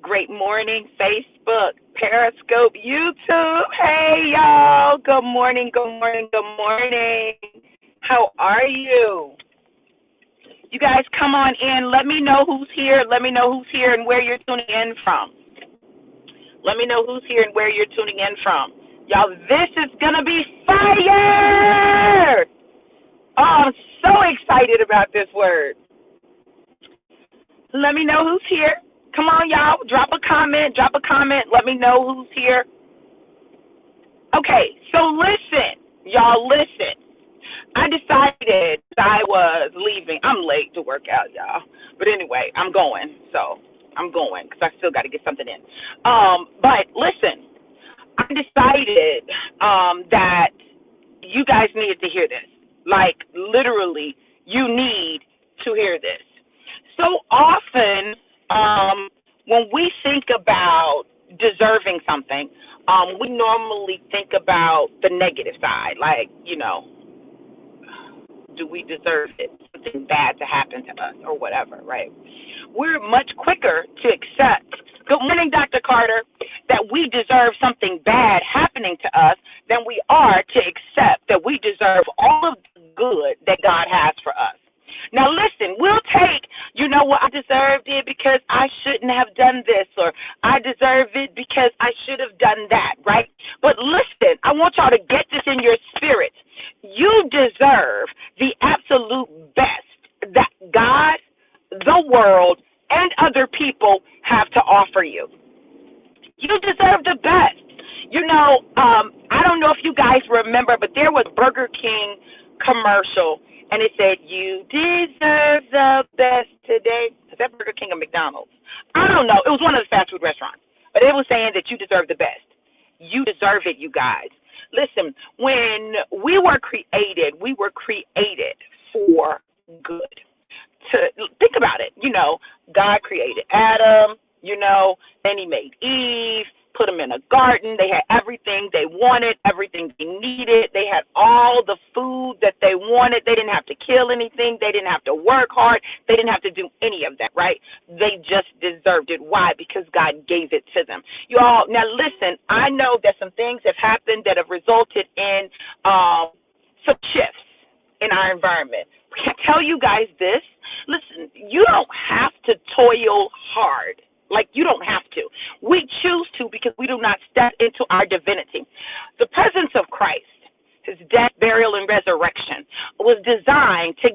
Great morning, Facebook, Periscope, YouTube. Hey, y'all. Good morning, good morning, good morning. How are you? You guys come on in. Let me know who's here. Let me know who's here and where you're tuning in from. Let me know who's here and where you're tuning in from. Y'all, this is going to be fire. Oh, I'm so excited about this word. Let me know who's here. Come on, y'all. Drop a comment. Drop a comment. Let me know who's here. Okay, so listen. Y'all, listen. I decided I was leaving. I'm late to work out, y'all. But anyway, I'm going. So I'm going because I still got to get something in. But listen, I decided that you guys needed to hear this. Like, literally, you need to hear this. So often, when we think about deserving something, we normally think about the negative side, like, do we deserve it? Something bad to happen to us or whatever, right? We're much quicker to accept, good morning, Dr. Carter, that we deserve something bad happening to us than we are to accept that we deserve all of the good that God has for us. Now, listen, we'll take, I deserved it because I shouldn't have done this, or I deserve it because I should have done that, right? But listen, I want y'all to get this in your spirit. You deserve the absolute best that God, the world, and other people have to offer you. You deserve the best. I don't know if you guys remember, but there was a Burger King commercial, and it said, you deserve the best today. Is that Burger King or McDonald's? I don't know. It was one of the fast food restaurants. But it was saying that you deserve the best. You deserve it, you guys. Listen, when we were created for good. Think about it. God created Adam, then he made Eve, put them in a garden. They had everything they wanted, everything they needed. They had all the food that they wanted. They didn't have to kill anything. They didn't have to work hard. They didn't have to do any of that, right? They just deserved it. Why? Because God gave it to them. You all, now listen, I know that some things have happened that have resulted in some shifts in our environment. Can I tell you guys this? Listen, you don't have to toil hard. Like, you don't have to. We choose to because we do not step into our divinity. The presence of Christ, his death, burial, and resurrection, was designed to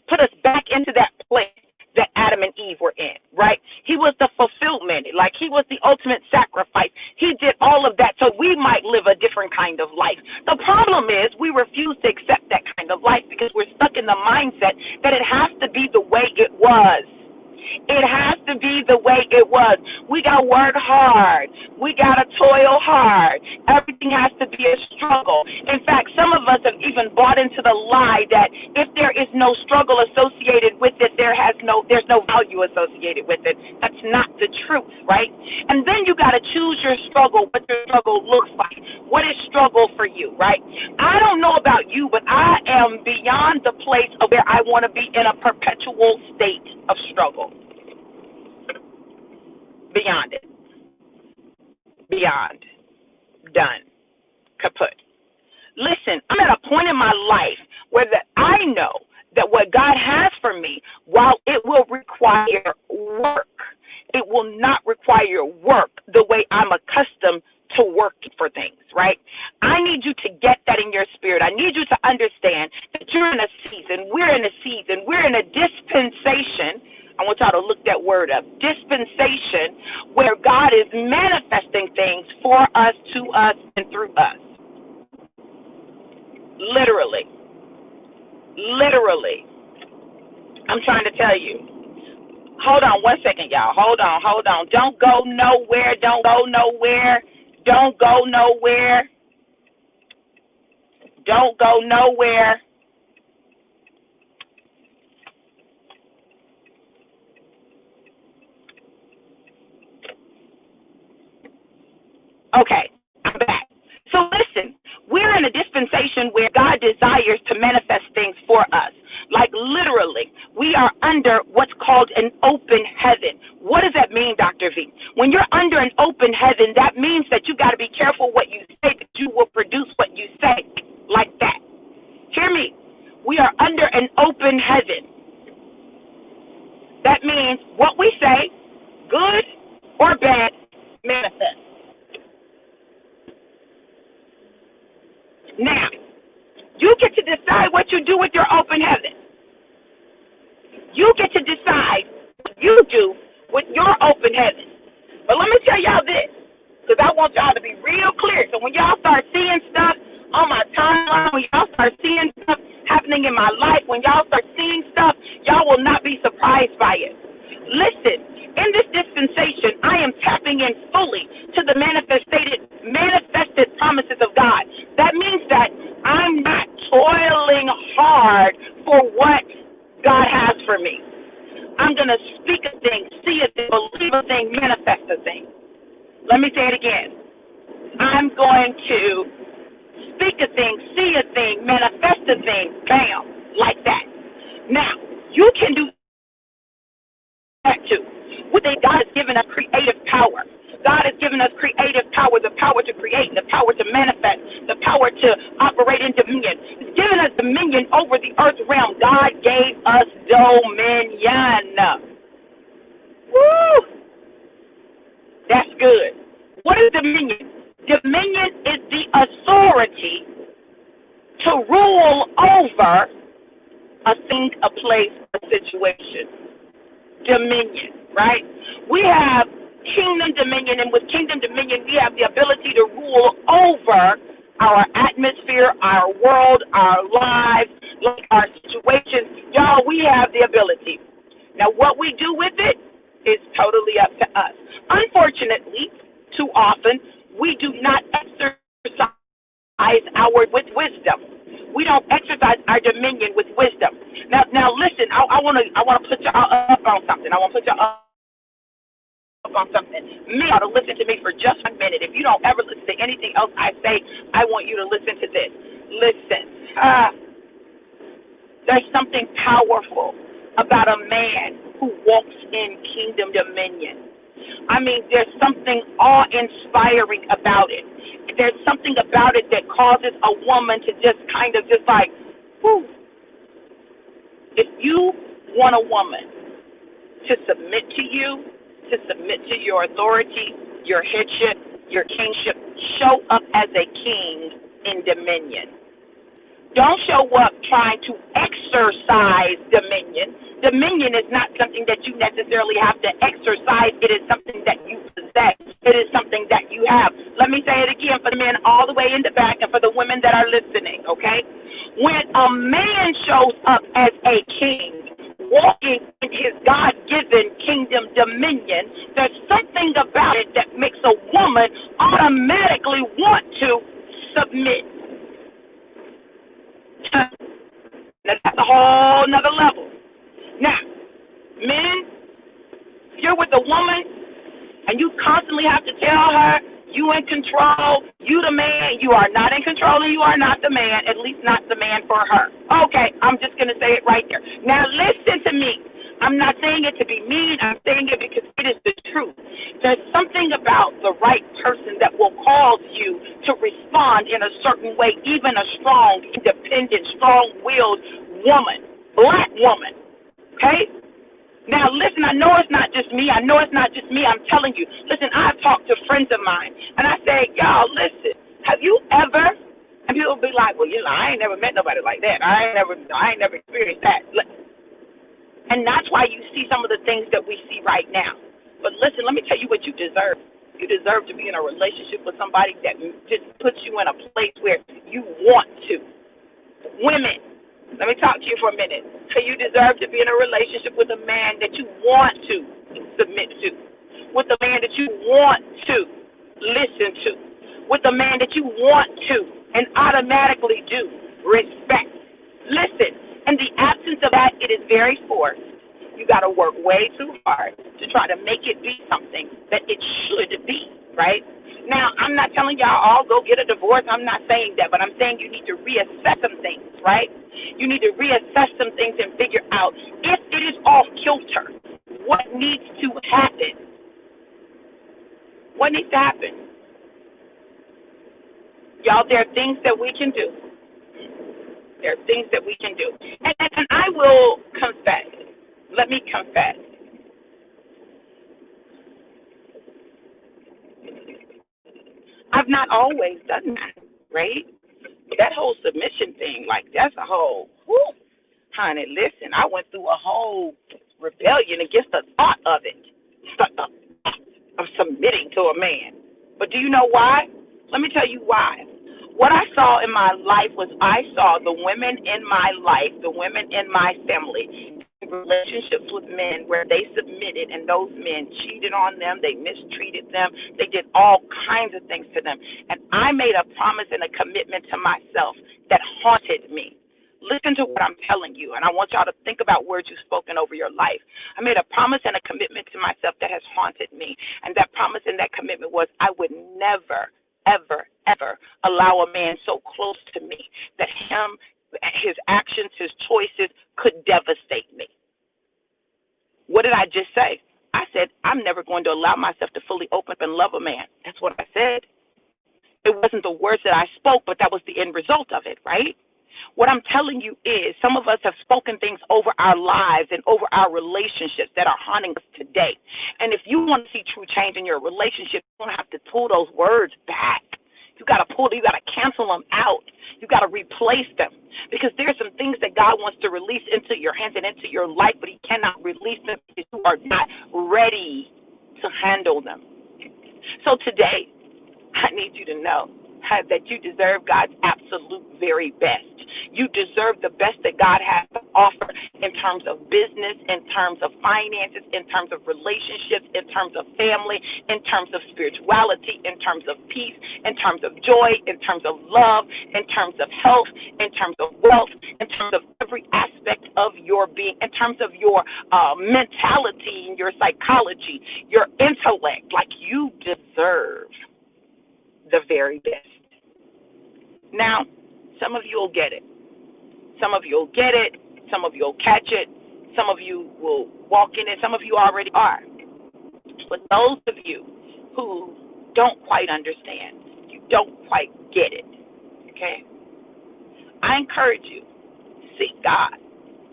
put us back into that place that Adam and Eve were in, right? He was the fulfillment, like he was the ultimate sacrifice. He did all of that so we might live a different kind of life. The problem is we refuse to accept that kind of life because we're stuck in the mindset that it has to be the way it was. It has to be the way it was. We got to work hard. We got to toil hard. Everything has to be a struggle. In fact, some of us have even bought into the lie that if there is no struggle associated with it, there's no value associated with it. That's not the truth, right? And then you got to choose your struggle, what your struggle looks like. What is struggle for you, right? I don't know about you, but I am beyond the place of where I want to be in a perpetual state of struggle. Beyond it. Beyond. Done. Kaput. Listen, I'm at a point in my life where I know that what God has for me, while it will require work, it will not require work the way I'm accustomed to working for things, right? I need you to get that in your spirit. I need you to understand that you're in a season, we're in a dispensation. I want y'all to look that word up. Dispensation, where God is manifesting things for us, to us, and through us. Literally. Literally. I'm trying to tell you. Hold on one second, y'all. Hold on. Don't go nowhere. Don't go nowhere. Don't go nowhere. Don't go nowhere. Okay, I'm back. So listen, we're in a dispensation where God desires to manifest things for us. Like literally, we are under what's called called an open heaven. What does that mean, Dr. V? When you're under an open heaven, that means that you got to be careful what you say, that you will produce what you say, like that. Hear me. We are under an open heaven. That means what we say, good or bad, manifest. Now, you get to decide what you do with your open heaven. You get to decide what you do with your open heaven. But let me tell y'all this, because I want y'all to be real clear. So when y'all start seeing stuff on my timeline, when y'all start seeing stuff happening in my life, when y'all start seeing stuff, y'all will not be surprised by it. Listen, in this dispensation, I am tapping in fully to the manifested promises of God. That means that I'm not toiling hard for what God has for me. I'm going to speak a thing, see a thing, believe a thing, manifest a thing. Let me say it again. I'm going to speak a thing, see a thing, manifest a thing, bam, like that. Now, you can do that too. With it, God has given us creative power. God has given us creative power, the power to create, the power to manifest, the power to operate in dominion. He's given us dominion over the earth realm. God gave us dominion. Woo! That's good. What is dominion? Dominion is the authority to rule over a thing, a place, a situation. Dominion, right? We have kingdom dominion, and with kingdom dominion, we have the ability to rule over our atmosphere, our world, our lives, like our situations. Y'all, we have the ability. Now, what we do with it is totally up to us. Unfortunately, too often, we do not exercise our with wisdom. We don't exercise our dominion with wisdom. Now listen, I want to put y'all up on something. I want to put y'all up on something. Me, ought to listen to me for just 1 minute. If you don't ever listen to anything else I say, I want you to listen to this. Listen, there's something powerful about a man who walks in kingdom dominion. I mean, there's something awe-inspiring about it. There's something about it that causes a woman to just kind of just like, whew. If you want a woman to submit to you, to submit to your authority, your headship, your kingship, show up as a king in dominion. Don't show up trying to exercise dominion. Dominion is not something that you necessarily have to exercise. It is something that you possess. It is something that you have. Let me say it again for the men all the way in the back and for the women that are listening, okay? When a man shows up as a king, walking in his God-given kingdom dominion, there's something about it that makes a woman automatically want to submit. Now, that's a whole nother level. Now, men, if you're with a woman and you constantly have to tell her you in control, you the man, you are not in control and you are not the man, at least not the man for her. Okay, I'm just going to say it right there. Now, listen to me. I'm not saying it to be mean. I'm saying it because it is the truth. There's something about the right person that will cause you to respond in a certain way, even a strong, independent, strong-willed woman, black woman, okay? Now, listen, I know it's not just me. I'm telling you. Listen, I've talked to friends of mine, and I say, y'all, listen, have you ever, and people be like, well, I ain't never met nobody like that. I ain't never experienced that. And that's why you see some of the things that we see right now. But listen, let me tell you what you deserve. You deserve to be in a relationship with somebody that just puts you in a place where you want to. Women, let me talk to you for a minute. So you deserve to be in a relationship with a man that you want to submit to, with a man that you want to listen to, with a man that you want to and automatically do respect. Listen, in the absence of that, it is very forced. You got to work way too hard to try to make it be something that it should be, right? Now, I'm not telling y'all all go get a divorce. I'm not saying that, but I'm saying you need to reassess some things, right? You need to reassess some things and figure out if it is off kilter, what needs to happen. What needs to happen? Y'all, there are things that we can do. There are things that we can do. And I will confess. Let me confess. I've not always done that, right? That whole submission thing, like that's a whole, whoo, honey, listen, I went through a whole rebellion against the thought of it, of submitting to a man. But do you know why? Let me tell you why. What I saw in my life was I saw the women in my life, the women in my family, relationships with men where they submitted and those men cheated on them, they mistreated them, they did all kinds of things to them. And I made a promise and a commitment to myself that haunted me. Listen to what I'm telling you, and I want y'all to think about words you've spoken over your life. I made a promise and a commitment to myself that has haunted me, and that promise and that commitment was I would never, ever, ever allow a man so close to me that his actions, his choices could devastate me. What did I just say? I said, I'm never going to allow myself to fully open up and love a man. That's what I said. It wasn't the words that I spoke, but that was the end result of it, right? What I'm telling you is some of us have spoken things over our lives and over our relationships that are haunting us today. And if you want to see true change in your relationship, you don't have to pull those words back. You got to cancel them out. You got to replace them because there's some things that God wants to release into your hands and into your life, but he cannot release them because you are not ready to handle them. So today, I need you to know that you deserve God's absolute very best. You deserve the best that God has to offer in terms of business, in terms of finances, in terms of relationships, in terms of family, in terms of spirituality, in terms of peace, in terms of joy, in terms of love, in terms of health, in terms of wealth, in terms of every aspect of your being, in terms of your mentality and your psychology, your intellect. Like you deserve the very best. Now, some of you will get it. Some of you will get it. Some of you will catch it. Some of you will walk in it. Some of you already are. But those of you who don't quite understand, you don't quite get it, okay? I encourage you, seek God.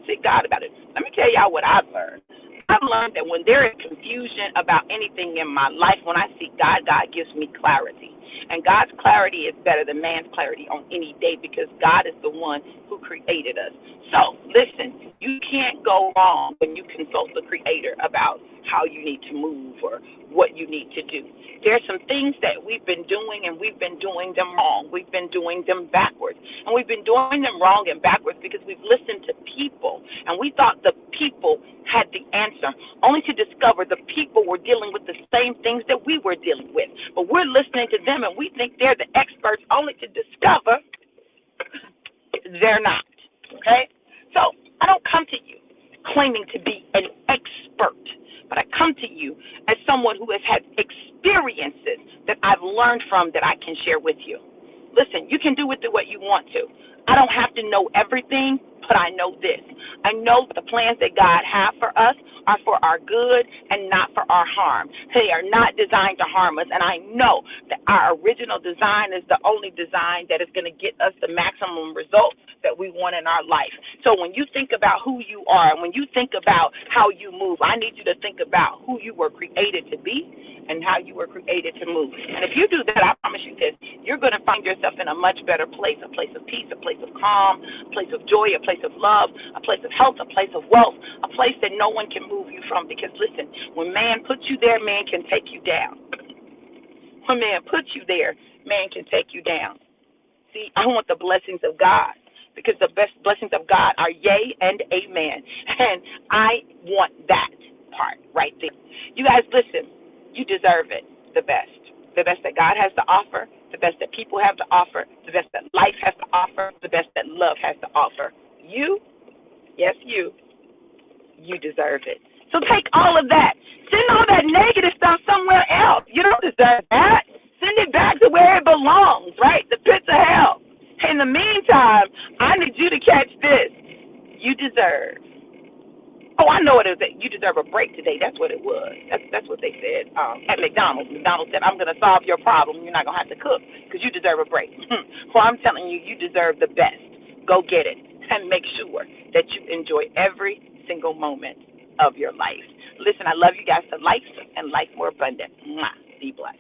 Seek God about it. Let me tell y'all what I've learned. I've learned that when there is confusion about anything in my life, when I seek God, God gives me clarity. And God's clarity is better than man's clarity on any day because God is the one who created us. So, listen, you can't go wrong when you consult the Creator about how you need to move or what you need to do. There's some things that we've been doing and we've been doing them wrong. We've been doing them backwards. And we've been doing them wrong and backwards because we've listened to people and we thought the people had the answer, only to discover the people were dealing with the same things that we were dealing with. But we're listening to them and we think they're the experts, only to discover they're not. Okay? So I don't come to you claiming to be an expert, but I come to you as someone who has had experiences that I've learned from that I can share with you. Listen, you can do with it what you want to. I don't have to know everything, but I know this. I know the plans that God has for us are for our good and not for our harm. They are not designed to harm us, and I know that our original design is the only design that is going to get us the maximum results that we want in our life. So when you think about who you are, and when you think about how you move, I need you to think about who you were created to be and how you were created to move. And if you do that, I promise you this, you're going to find yourself in a much better place, a place of peace, a place of calm, a place of joy, a place of love, a place of health, a place of wealth, a place that no one can move you from. Because listen, when man puts you there, man can take you down. When man puts you there, man can take you down. See, I want the blessings of God because the best blessings of God are yea and amen. And I want that part right there. You guys, listen. You deserve it, the best that God has to offer, the best that people have to offer, the best that life has to offer, the best that love has to offer. You, yes, you deserve it. So take all of that. Send all that negative stuff somewhere else. You don't deserve that. Send it it back to where it belongs, right? The pits of hell. In the meantime, I need you to catch this. You deserve. Oh, I know what it is. You deserve a break today. That's what it was. That's what they said at McDonald's. McDonald's said, I'm going to solve your problem. You're not going to have to cook because you deserve a break. Well, I'm telling you, you deserve the best. Go get it and make sure that you enjoy every single moment of your life. Listen, I love you guys to life and life more abundant. Mwah. Be blessed.